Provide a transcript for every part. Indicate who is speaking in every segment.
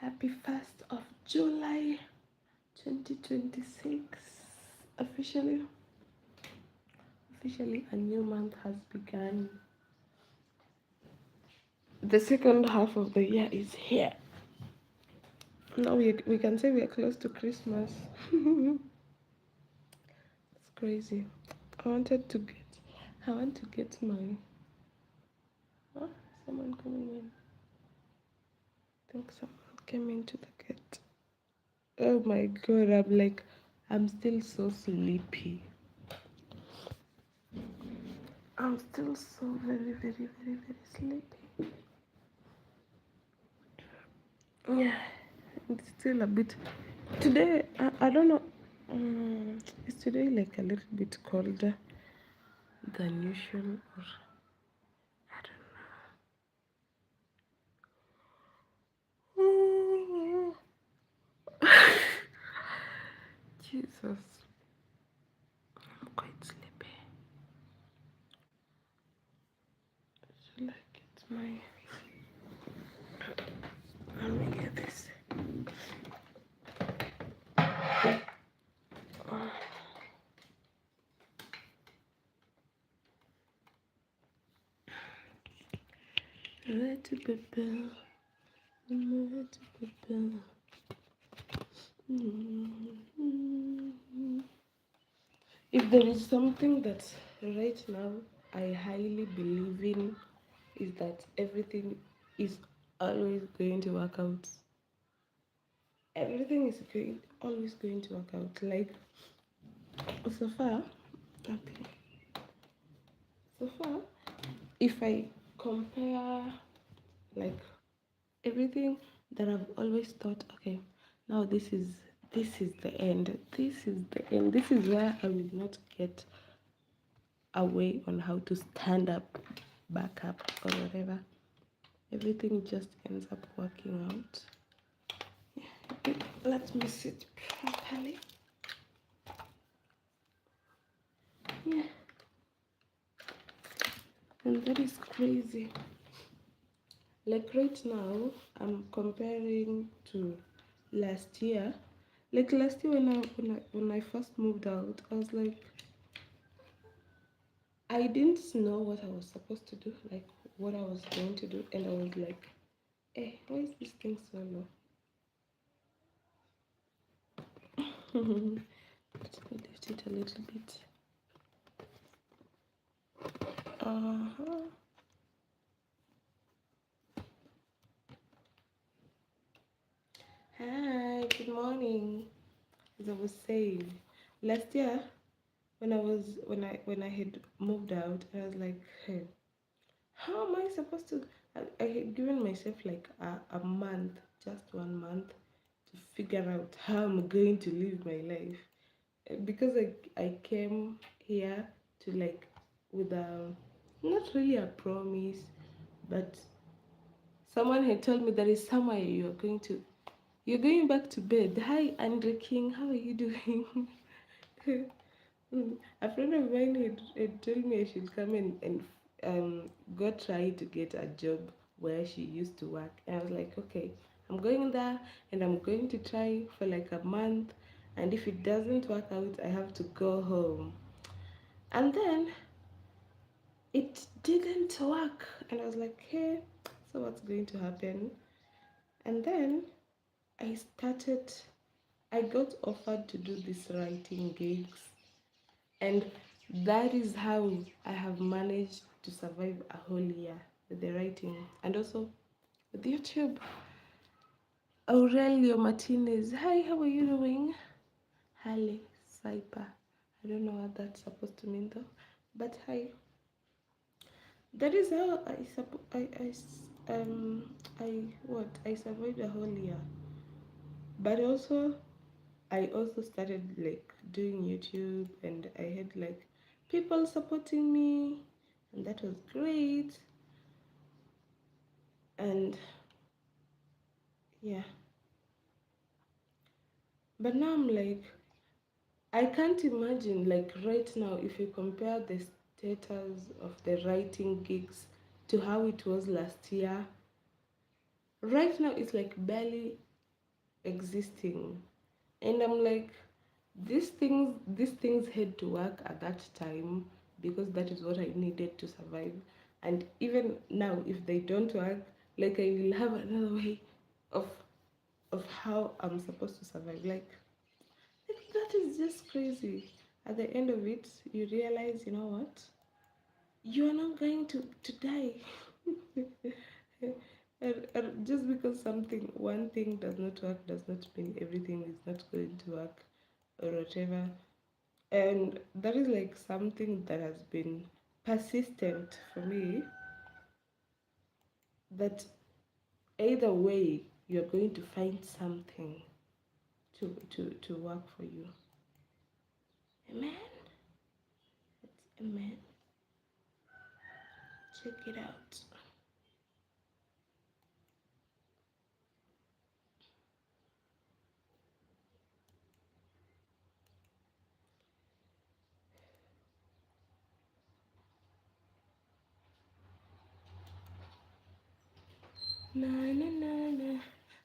Speaker 1: Happy 1st of July 2026. Officially a new month has begun. The second half of the year is here. Now we can say we are close to Christmas. It's crazy. I want to get my someone coming in. I think someone came into the gate. Oh my god, I'm still so sleepy. I'm still so very, very, very, very sleepy. Yeah, it's still a bit. Today, I don't know. Is today like a little bit colder than usual? Or I don't know. Jesus, I'm quite sleepy. Should I get my. Let me get this. Where to prepare? Where to prepare? If there is something that right now I highly believe in, is that everything is always going to work out. Everything is always going to work out. Like so far, okay. So far, if I compare like everything that I've always thought, okay, now this is the end. This is the end. This is where I will not get a way on how to stand up, back up, or whatever. Everything just ends up working out. Let me sit properly. Yeah. And that is crazy. Like right now, I'm comparing to last year. Like last year when I first moved out, I was like, I didn't know what I was supposed to do, like what I was going to do, and I was like, hey, why is this thing so low? Let me lift it a little bit. Uh-huh. Hi, good morning. As I was saying, last year when I had moved out, I was like, hey, how am I supposed to? I had given myself like a month, just 1 month, to figure out how I'm going to live my life. Because I came here to like with a not really a promise, but someone had told me there is somewhere you're going back to bed. Hi, Andre King, how are you doing? A friend of mine had told me I should come and go try to get a job where she used to work. And I was like, okay, I'm going there and I'm going to try for like a month. And if it doesn't work out, I have to go home. And then it didn't work. And I was like, hey, so what's going to happen? And then I got offered to do these writing gigs. And that is how I have managed to survive a whole year with the writing and also with YouTube. Aurelio Martinez, hi, how are you doing? Halle Saipa, I don't know what that's supposed to mean though, but hi. That is how I survived a whole year. But also I also started like doing YouTube and I had like people supporting me and that was great. And yeah. But now I'm like I can't imagine like right now if you compare the status of the writing gigs to how it was last year. Right now it's like barely existing. And I'm like, these things had to work at that time because that is what I needed to survive. And even now, if they don't work, like I will have another way of how I'm supposed to survive. Like that is just crazy. At the end of it, you realize, you know what? You are not going to die. And just because one thing does not work does not mean everything is not going to work or whatever. And that is like something that has been persistent for me, that either way you're going to find something to work for you. Amen. It's amen. Check it out. Na na na na.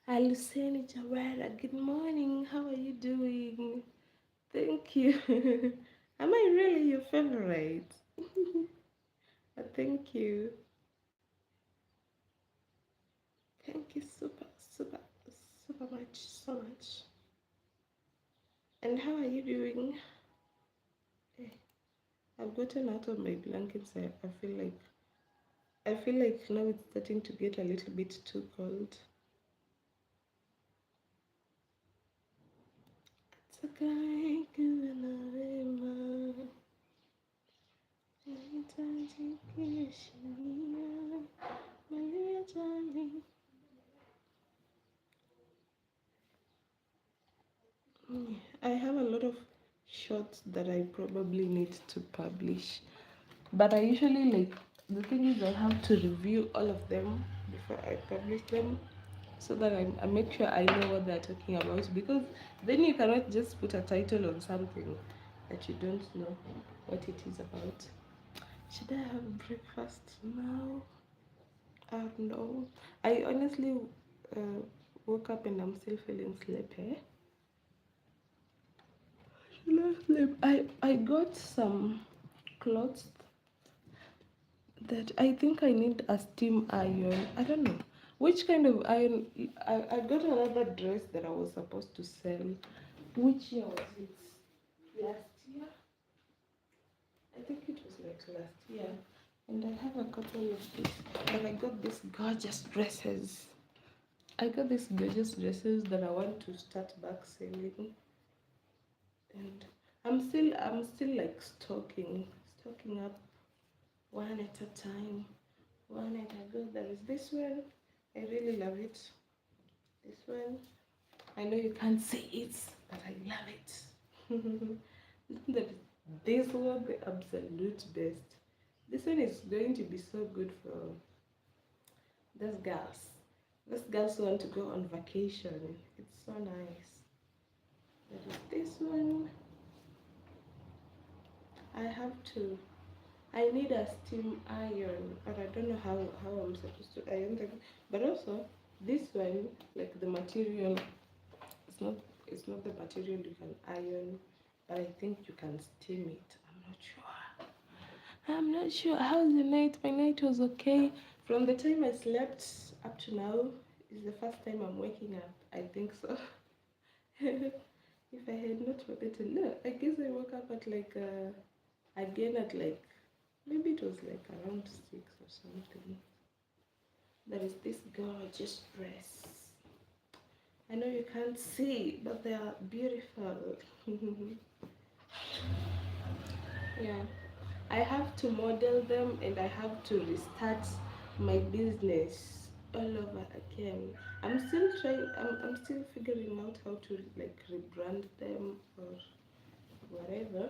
Speaker 1: Aluseni Jawara, good morning. How are you doing? Thank you. Am I really your favorite? Thank you. Thank you super, super, super much, so much. And how are you doing? Eh, I've gotten out of my blankets. I feel like now it's starting to get a little bit too cold. It's okay, I have a lot of shorts that I probably need to publish, but I usually like, the thing is I have to review all of them before I publish them, so that I make sure I know what they're talking about, because then you cannot just put a title on something that you don't know what it is about. Should I have breakfast now? No. I honestly uh, woke up and I'm still feeling sleepy. I got some clothes that I think I need a steam iron. I don't know which kind of iron. I got another dress that I was supposed to sell. Which year was it? Last year? I think it was like last year. And I have a couple of these. But I got these gorgeous dresses. I got these gorgeous dresses that I want to start back selling. And I'm still like stocking up one at a time. One at a go. There is this one. I really love it. This one. I know you can't see it, but I love it. the, this one, the absolute best. This one is going to be so good for those girls. Those girls who want to go on vacation. It's so nice. There is this one. I have to. I need a steam iron, but I don't know how I'm supposed to iron them. But also, this one, like the material, it's not it's not the material you can iron, but I think you can steam it. I'm not sure. I'm not sure. How's the night? My night was okay. From the time I slept up to now is the first time I'm waking up. I think so. If I had not forgotten, no, I guess I woke up at like again at like, maybe it was like around 6 or something. There is this gorgeous dress. I know you can't see, but they are beautiful. Yeah. I have to model them and I have to restart my business all over again. I'm still figuring out how to like rebrand them or whatever.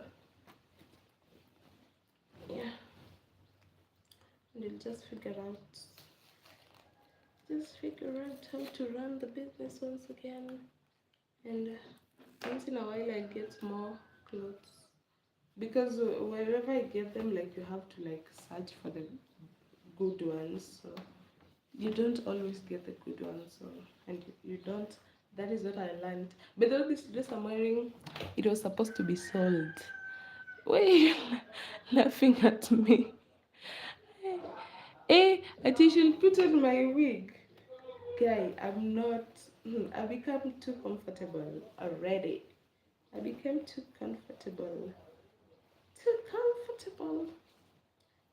Speaker 1: Yeah. And I'll just figure out how to run the business once again. And once in a while I get more clothes, because wherever I get them, like you have to like search for the good ones. So you don't always get the good ones, so, and you don't. That is what I learned. But this dress I'm wearing, it was supposed to be sold. Why are you laughing at me? I should put on my wig. Guy, I'm not. I become too comfortable already. I became too comfortable. Too comfortable.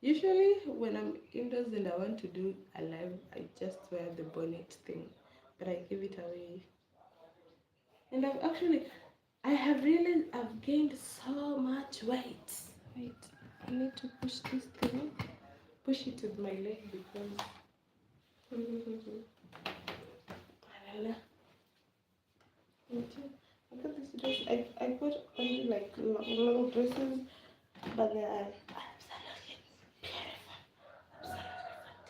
Speaker 1: Usually, when I'm indoors and I want to do a live, I just wear the bonnet thing, but I give it away. And I've gained so much weight. Wait, I need to push this thing, push it with my leg because. I got this dress. I got only like long dresses, but they are absolutely beautiful,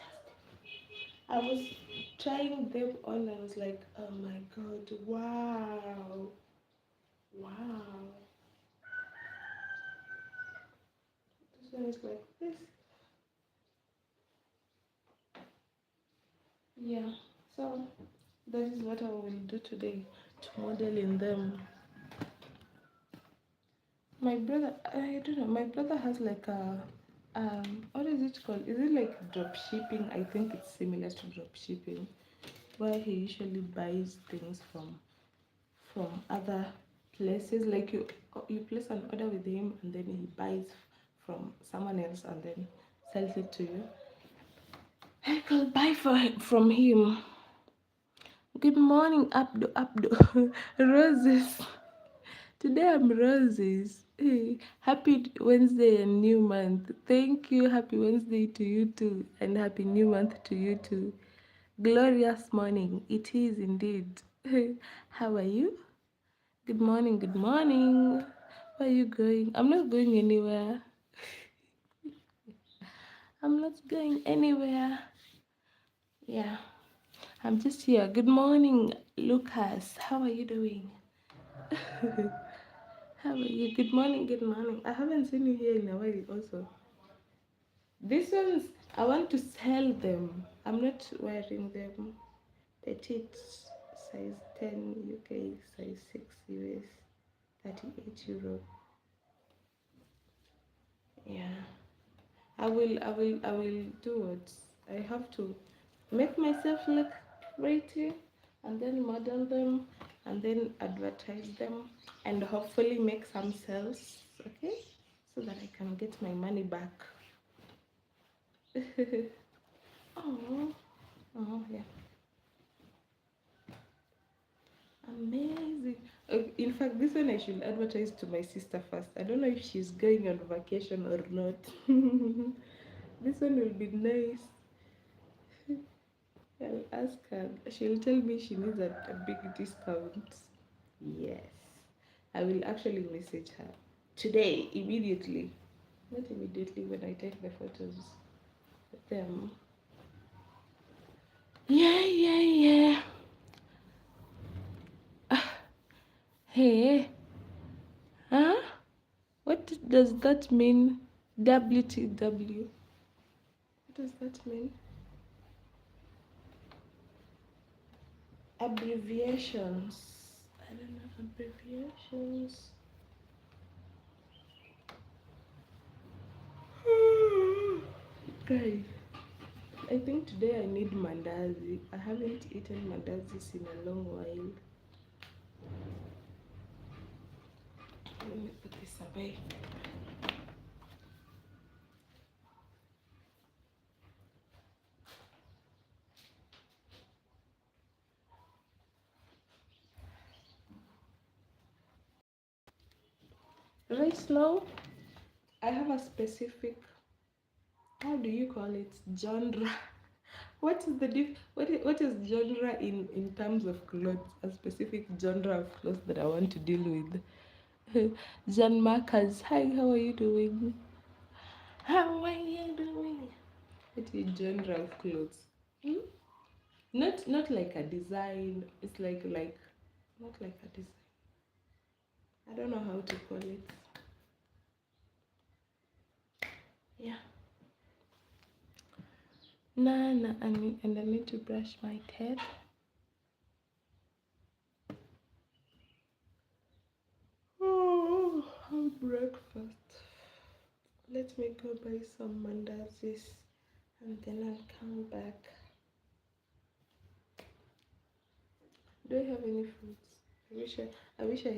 Speaker 1: absolutely fantastic. I was trying them on. I was like, oh my god, wow, wow. This one is like this. Yeah. So that is what I will do today, to model in them. My brother, I don't know. My brother has like a what is it called? Is it like drop shipping? I think it's similar to drop shipping, where he usually buys things from other places. Like you place an order with him, and then he buys from someone else and then sells it to you. I could buy from him. Good morning, Abdo. Roses. Today I'm Roses. Hey, happy Wednesday and new month. Thank you. Happy Wednesday to you too. And happy new month to you too. Glorious morning. It is indeed. How are you? Good morning. Good morning. Where are you going? I'm not going anywhere. I'm not going anywhere. Yeah. I'm just here. Good morning, Lucas. How are you doing? How are you? Good morning, good morning. I haven't seen you here in a while also. These ones, I want to sell them. I'm not wearing them. Petite, size 10 UK, size 6 US, 38 Euro. Yeah. I will do what I have to make myself look pretty and then model them and then advertise them and hopefully make some sales, okay? So that I can get my money back. Oh, oh yeah. Amazing. In fact, this one I should advertise to my sister first. I don't know if she's going on vacation or not. This one will be nice. I'll ask her. She'll tell me she needs a big discount. Yes. I will actually message her today, immediately. Not immediately when I take the photos of them. Yeah, yeah, yeah. Hey, huh? What does that mean? WTW. What does that mean? Abbreviations. I don't know abbreviations. Guys, I think today I need mandazi. I haven't eaten mandazis in a long while. Let me put this away. Right now, I have a specific, how do you call it, genre? What is the what is genre in terms of clothes? A specific genre of clothes that I want to deal with. Jan Marcus, hi, how are you doing? How are you doing? What is genre of clothes? Hmm? Not like a design. It's like not like a design. I don't know how to call it. Yeah. And I need to brush my teeth. Oh, have breakfast. Let me go buy some mandazis and then I'll come back. Do I have any fruits? I wish I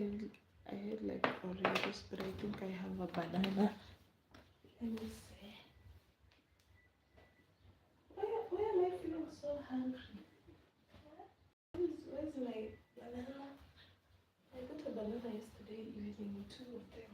Speaker 1: had like oranges, but I think I have a banana. Let me see. Why am I feeling so hungry? Where's my banana? I got a banana yesterday evening, two of them.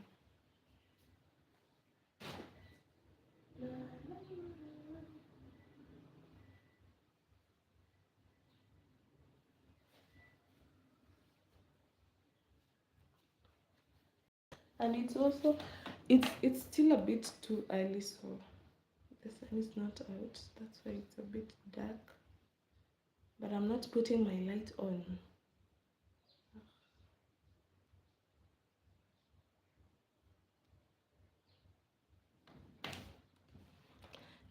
Speaker 1: And it's still a bit too early, so the sun is not out. That's why it's a bit dark. But I'm not putting my light on.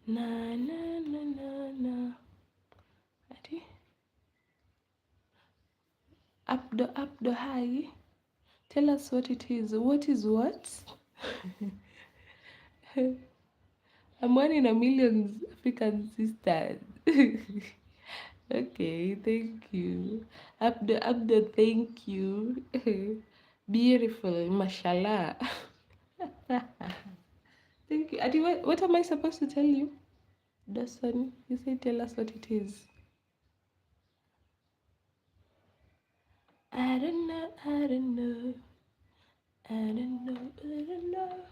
Speaker 1: Na na na na na. Ready? Abdo, hi. Tell us what it is. What is what? I'm one in a million African sisters. Okay, thank you. Abdo, thank you. Beautiful, mashallah. Thank you. Adi, what am I supposed to tell you? Dawson, you say tell us what it is. I don't know, I don't know. I don't know, I don't know.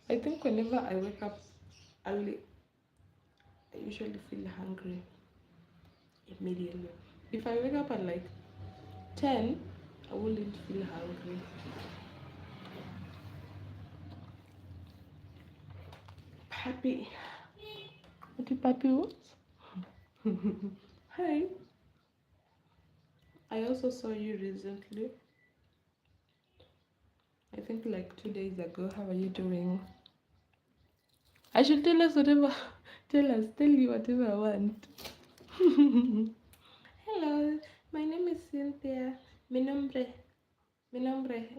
Speaker 1: I think whenever I wake up early, I usually feel hungry immediately. If I wake up at like 10, I wouldn't feel hungry. Papi. What did Papi want? Hi. I also saw you recently. I think like 2 days ago. How are you doing? I should tell us whatever. Tell you whatever I want. Hello, my name is Cynthia. Mi nombre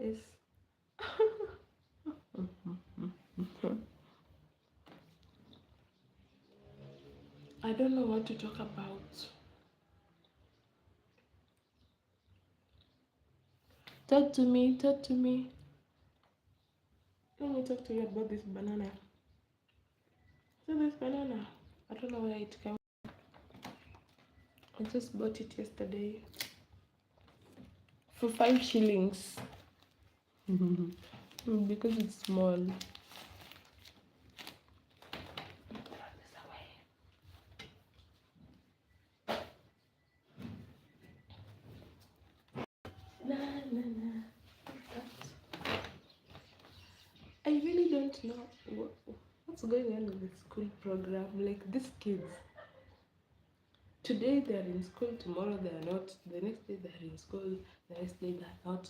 Speaker 1: is. I don't know what to talk about. Talk to me. Let me talk to you about this banana. So this banana, I don't know where it came. I just bought it yesterday for 5 shillings because it's small. I really don't know what's going on with the school program. Like these kids, today they're in school, tomorrow they're not, the next day they're in school, the next day they're not.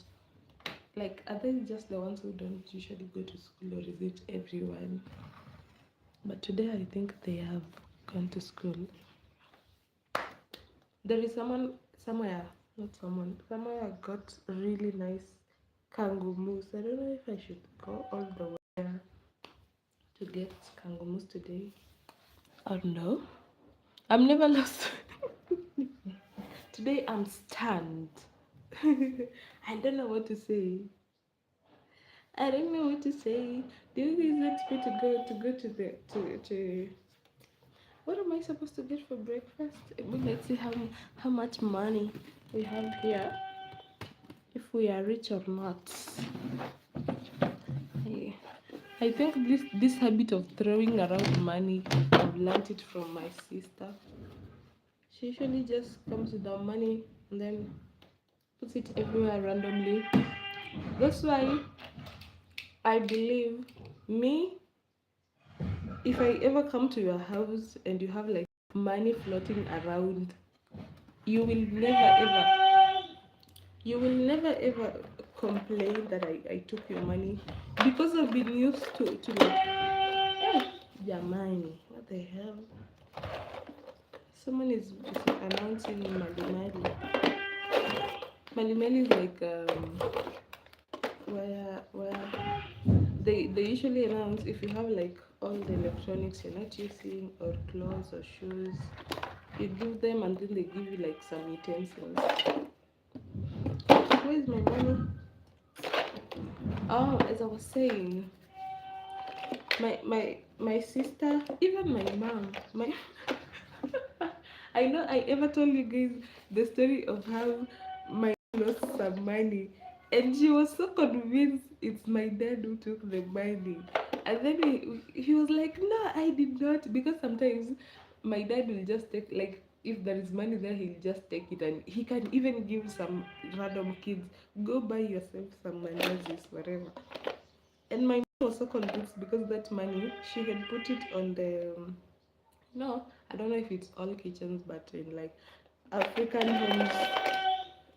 Speaker 1: Like, are they just the ones who don't usually go to school, or is it everyone? But today I think they have gone to school. There is somewhere got really nice kangu mousse. I don't know if I should go all the way to get kangu mousse today or no. I'm never lost. Today I'm stunned. I don't know what to say. I don't know what to say. Do you guys expect me to go to the to what am I supposed to get for breakfast? Let's see how much money we have here. If we are rich or not. I think this habit of throwing around money, I've learned it from my sister. She usually just comes with the money and then puts it everywhere randomly. That's why I believe me, if I ever come to your house and you have like money floating around, you will never ever, you will never ever complain that I took your money, because I've been used to like, eh, jamani, what the hell? Someone is announcing Mali Mali. Mali Mali is like where they usually announce if you have like all the electronics you're not using, or clothes or shoes, you give them and then they give you like some utensils. Where's my money? Oh, as I was saying, my sister, even my mom, my I know I ever told you guys the story of how my lost some money, and she was so convinced it's my dad who took the money. And then he was like, no, I did not. Because sometimes my dad will just take, like, if there is money there, he'll just take it, and he can even give some random kids, go buy yourself some manazis, whatever. And my mom was so convinced because that money, she had put it on the no, I don't know if it's all kitchens, but in like African homes,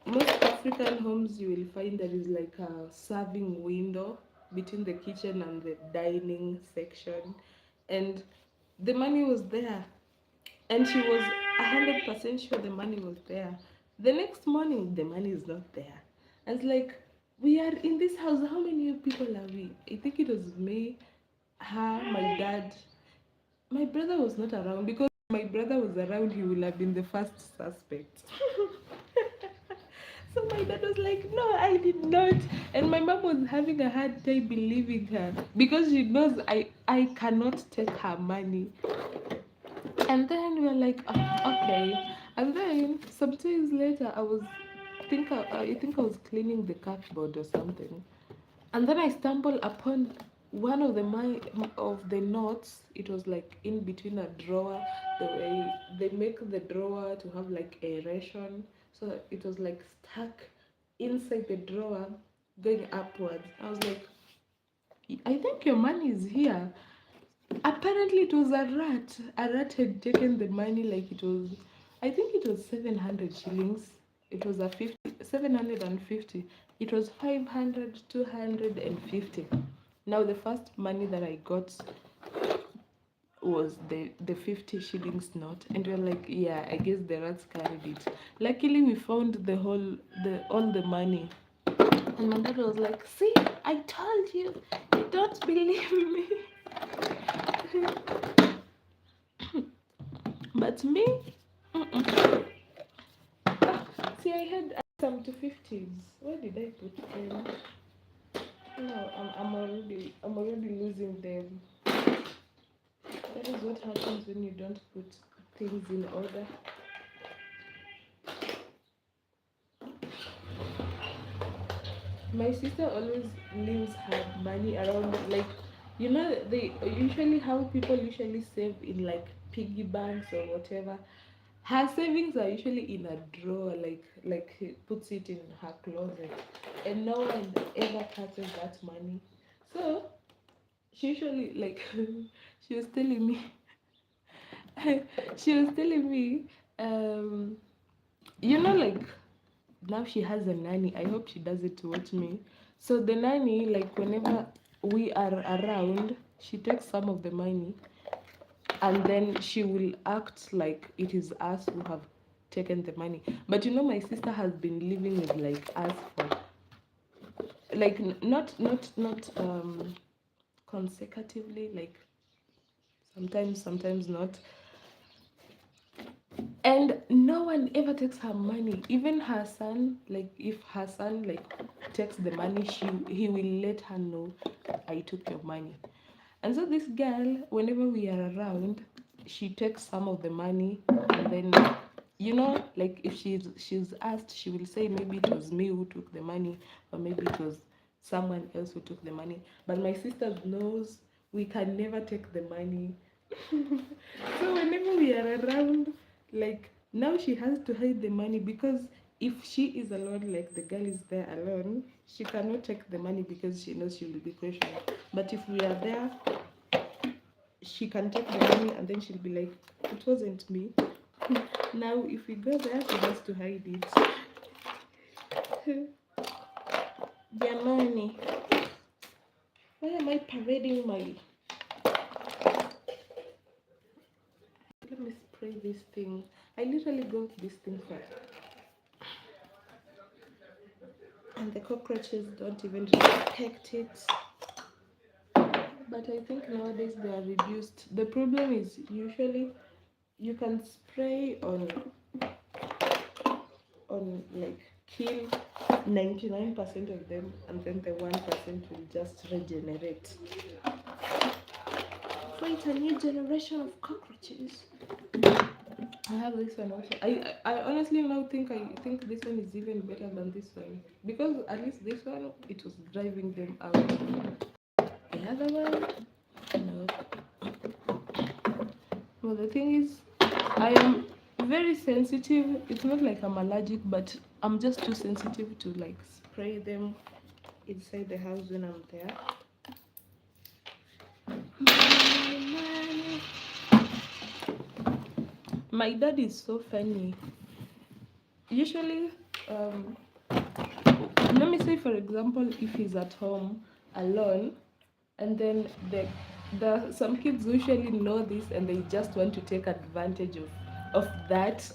Speaker 1: most African homes, you will find there is like a serving window between the kitchen and the dining section, and the money was there, and she was 100% sure the money was there. The next morning, the money is not there. I was like, we are in this house. How many people are we? I think it was me, her, my dad. My brother was not around, because if my brother was around, he would have been the first suspect. So my dad was like, no, I did not. And my mom was having a hard time believing her, because she knows I cannot take her money. And then we were like, oh, okay. And then some days later, I think I was cleaning the cupboard or something, and then I stumbled upon one of the knots. It was like in between a drawer. The way they make the drawer to have like aeration, so it was like stuck inside the drawer, going upwards. I was like, I think your money is here. Apparently, it was a rat. A rat had taken the money, like it was, I think it was 700 shillings. It was a 750. It was 500, 250. Now, the first money that I got was the 50 shillings note, and we are like, yeah, I guess the rats carried it. Luckily, we found all the money. And my dad was like, see, I told you, you don't believe me. But me, mm-mm. See, I had some 250s. Where did I put them? No, I'm already losing them. That is what happens when you don't put things in order. My sister always leaves her money around, like, you know, they usually, how people usually save in like piggy banks or whatever. Her savings are usually in a drawer, like he puts it in her closet, and no one ever touches that money. So she usually, like, she was telling me, she was telling me, um, you know, like, now she has a nanny. I hope she does it to watch me. So the nanny, like, whenever we are around, she takes some of the money, and then she will act like it is us who have taken the money. But you know, my sister has been living with like us for like not consecutively, like sometimes not, and no one ever takes her money. Even her son, like, if her son like takes the money, he will let her know, I took your money. And so this girl, whenever we are around, she takes some of the money, and then, you know, like, if she's asked, she will say maybe it was me who took the money, or maybe it was someone else who took the money. But my sister knows we can never take the money. So whenever we are around, like, now she has to hide the money, because if she is alone, like the girl is there alone, she cannot take the money because she knows she will be questioned. But if we are there, she can take the money, and then she'll be like, it wasn't me. Now, if we go there, he has to hide it. Jamani, why am I parading my... Let me spray this thing. I literally got this thing for... And the cockroaches don't even respect it. But I think nowadays they are reduced. The problem is usually you can spray on like kill 99% of them, and then the 1% will just regenerate. So it's a new generation of cockroaches. I have this one also. I honestly now think this one is even better than this one, because at least this one, it was driving them out. The other one, no. Well, the thing is, I am very sensitive. It's not like I'm allergic, but I'm just too sensitive to like spray them inside the house when I'm there. My dad is so funny. Usually, let me say, for example, if he's at home alone, and then some kids usually know this and they just want to take advantage of that,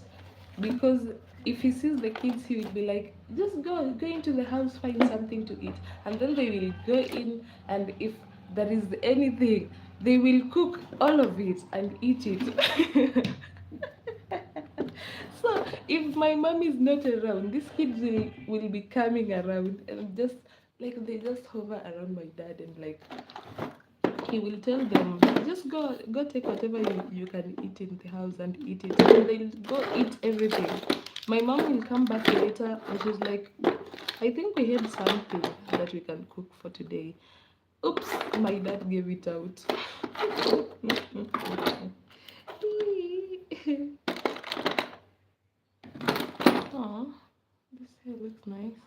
Speaker 1: because if he sees the kids, he will be like, just go into the house, find something to eat, and then they will go in, and if there is anything, they will cook all of it and eat it. So if my mom is not around, these kids will be coming around, and just like they just hover around my dad, and like he will tell them, just go take whatever you can eat in the house and eat it, and they'll go eat everything. My mom will come back later and she's like, I think we had something that we can cook for today. Oops, my dad gave it out. Oh, this hair looks nice.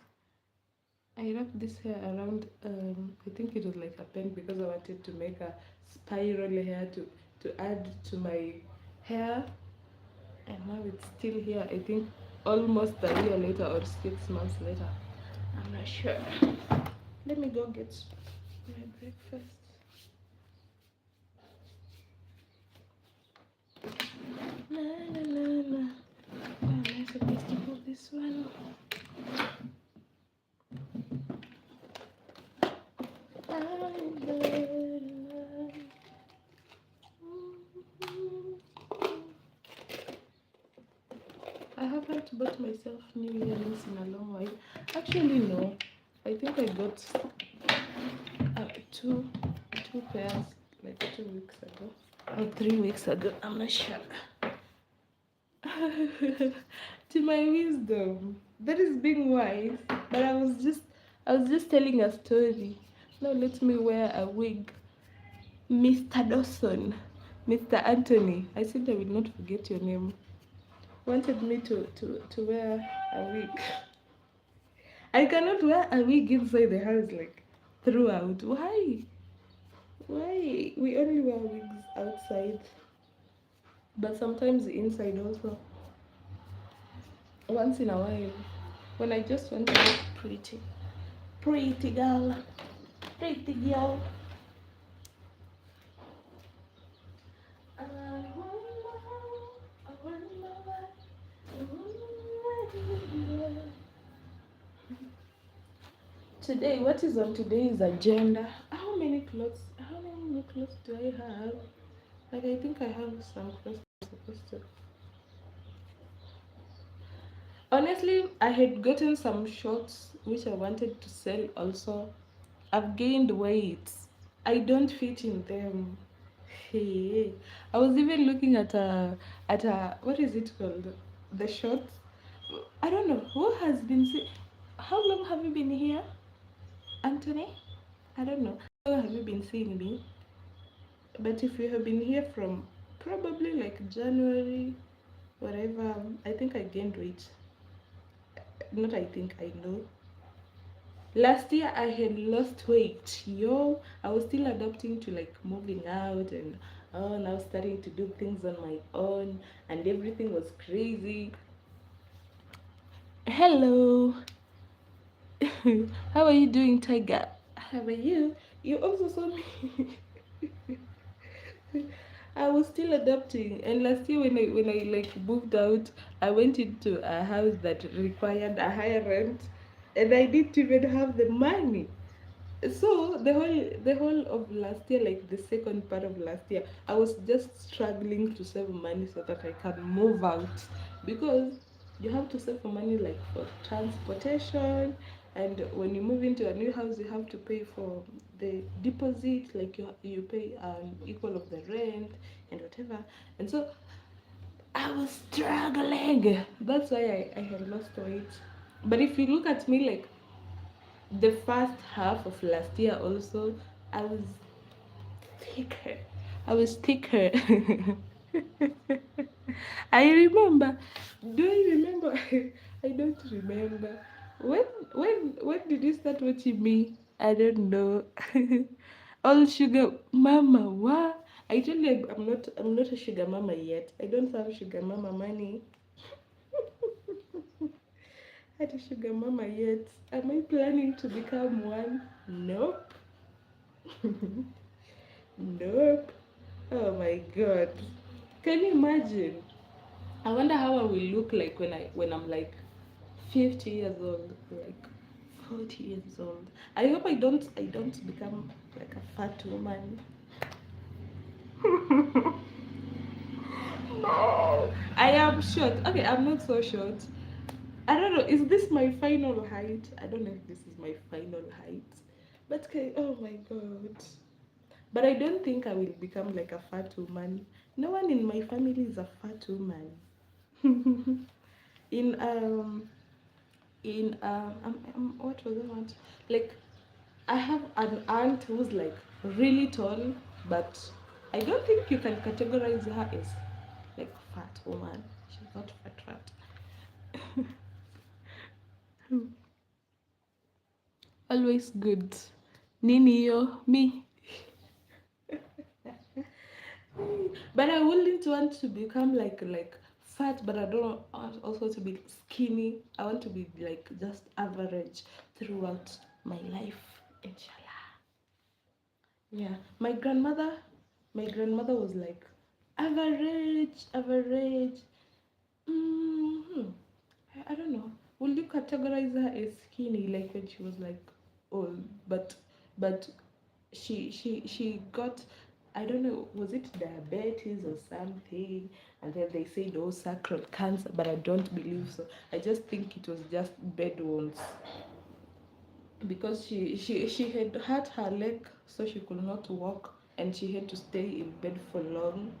Speaker 1: I wrapped this hair around, I think it was like a pen, because I wanted to make a spiral hair to add to my hair. And now it's still here, I think almost a year later or 6 months later. I'm not sure. Let me go get my breakfast. La, la, la, la. How am I supposed to pull this one? I haven't bought myself new earrings in a long while. Actually, no. I think I got two pairs like 2 weeks ago or 3 weeks ago. I'm not sure. To my wisdom, that is being wise. But I was just telling a story. Now let me wear a wig. Mr. Dawson, Mr. Anthony, I said I will not forget your name, wanted me to wear a wig. I cannot wear a wig inside the house like throughout. Why? We only wear wigs outside, but sometimes inside also. Once in a while, when I just want to look pretty. Pretty girl. Pretty girl. Today, what is on today's agenda? How many new clothes do I have? Like, I think I have some clothes I'm supposed to. Honestly, I had gotten some shorts which I wanted to sell also. I've gained weight. I don't fit in them. Hey, I was even looking at a what is it called? The shorts. I don't know who has been. How long have you been here, Anthony? I don't know. How long have you been seeing me? But if you have been here from probably like January, whatever, I think I gained weight. Not I think, I know. Last year I had lost weight. Yo, I was still adapting to like moving out and I was starting to do things on my own, and everything was crazy. Hello, how are you doing, Tiger? How are you? You also saw me. I was still adapting, and last year when I like moved out, I went into a house that required a higher rent, and I didn't even have the money. So the whole of last year, like the second part of last year, I was just struggling to save money so that I can move out, because you have to save for money like for transportation, and when you move into a new house you have to pay for the deposit, like you pay equal of the rent and whatever. And so I was struggling. That's why I had lost weight. But if you look at me, like the first half of last year also, I was thicker. I was thicker. I remember. Do I remember? I don't remember. When did you start watching me? I don't know. All sugar mama, what? I tell you, I'm not a sugar mama yet. I don't have sugar mama money. At a sugar mama yet. Am I planning to become one? Nope. Nope. Oh my god. Can you imagine? I wonder how I will look like when I'm like 50 years old, like 40 years old. I hope I don't become like a fat woman. No. I am short. Okay, I'm not so short. I don't know. Is this my final height? I don't know if this is my final height. But okay, oh my god. But I don't think I will become like a fat woman. No one in my family is a fat woman. in what was I want? Like I have an aunt who's like really tall, but I don't think you can categorize her as like fat woman. She's not fat. Always good. Nini yo me. But I wouldn't want to become like fat, but I don't want also to be skinny. I want to be like just average throughout my life, inshallah. Yeah, my grandmother was like average. hmm I don't know. Will you categorize her as skinny like when she was like old? But she got, I don't know, was it diabetes or something? And then they say no sacral cancer, but I don't believe so. I just think it was just bed wounds, because she had hurt her leg, so she could not walk, and she had to stay in bed for long,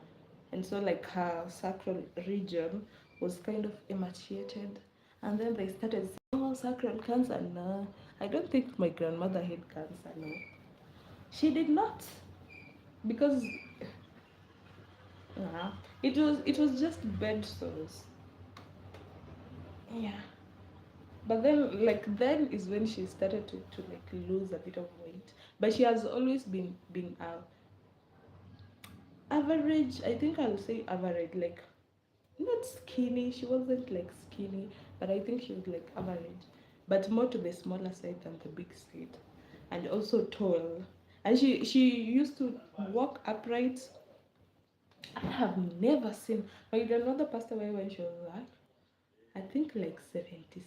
Speaker 1: and so like her sacral region was kind of emaciated. And then they started saying, oh, sacral cancer. No, I don't think my grandmother had cancer. No, she did not, because it was just bed sores. Yeah. But then is when she started to like lose a bit of weight. But she has always been average. I think I'll say average, like not skinny. She wasn't like skinny, but I think she was like average, but more to the smaller side than the big side, and also tall. And she used to walk upright. I have never seen my grandmother passed away when she was like, I think like 76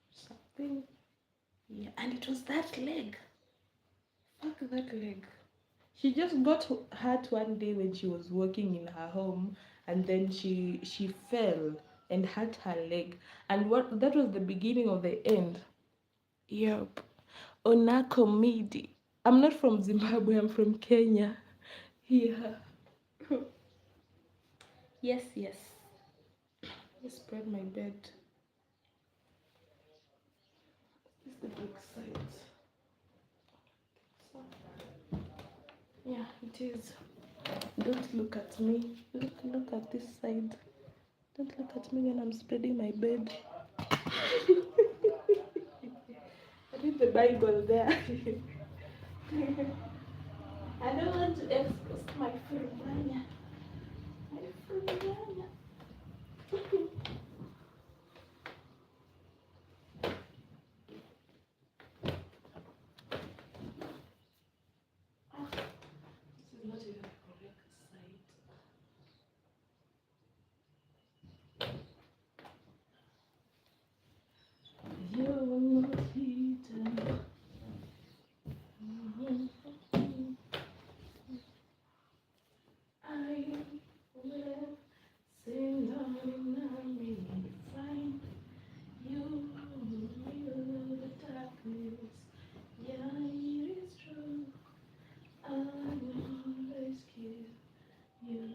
Speaker 1: something. Yeah, and it was that leg. Fuck that leg. She just got hurt one day when she was walking in her home, and then she fell and hurt her leg. And what that was the beginning of the end. Yep. Onako Midi. I'm not from Zimbabwe, I'm from Kenya. Yeah. Yes, yes. Let's spread my bed. This is the big side. So, yeah, it is. Don't look at me. Look at this side. Don't look at me when I'm spreading my bed. I read the Bible there. I don't want to expose my furuganya. My furuganya. This is not even the correct side. You're not hidden. I will sing down and find you in the darkness. Yeah, it is true. I will rescue you.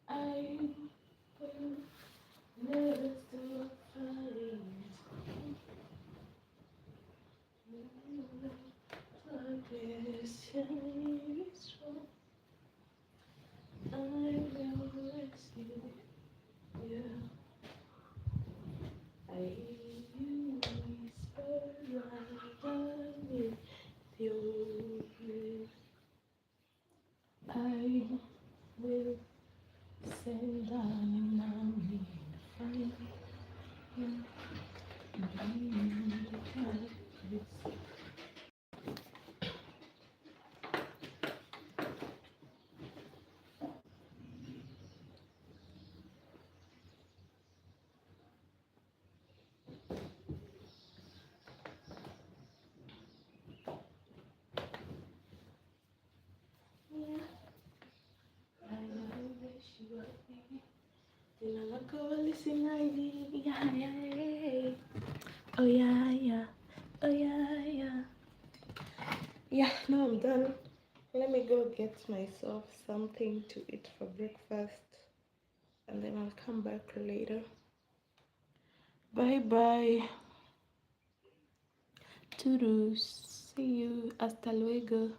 Speaker 1: I will never stop fighting. Darkness, yeah, it is true. I will rescue you. I hear you whisper right with your breath. I will send down an army to find you in the darkness. Yeah, I wish you were here. Then I'm go listen, yeah, yeah, yeah. Oh yeah, yeah. Oh yeah, yeah. Yeah, now I'm done. Let me go get myself something to eat for breakfast and then I'll come back later. Bye bye. Toodles. See you. Hasta luego.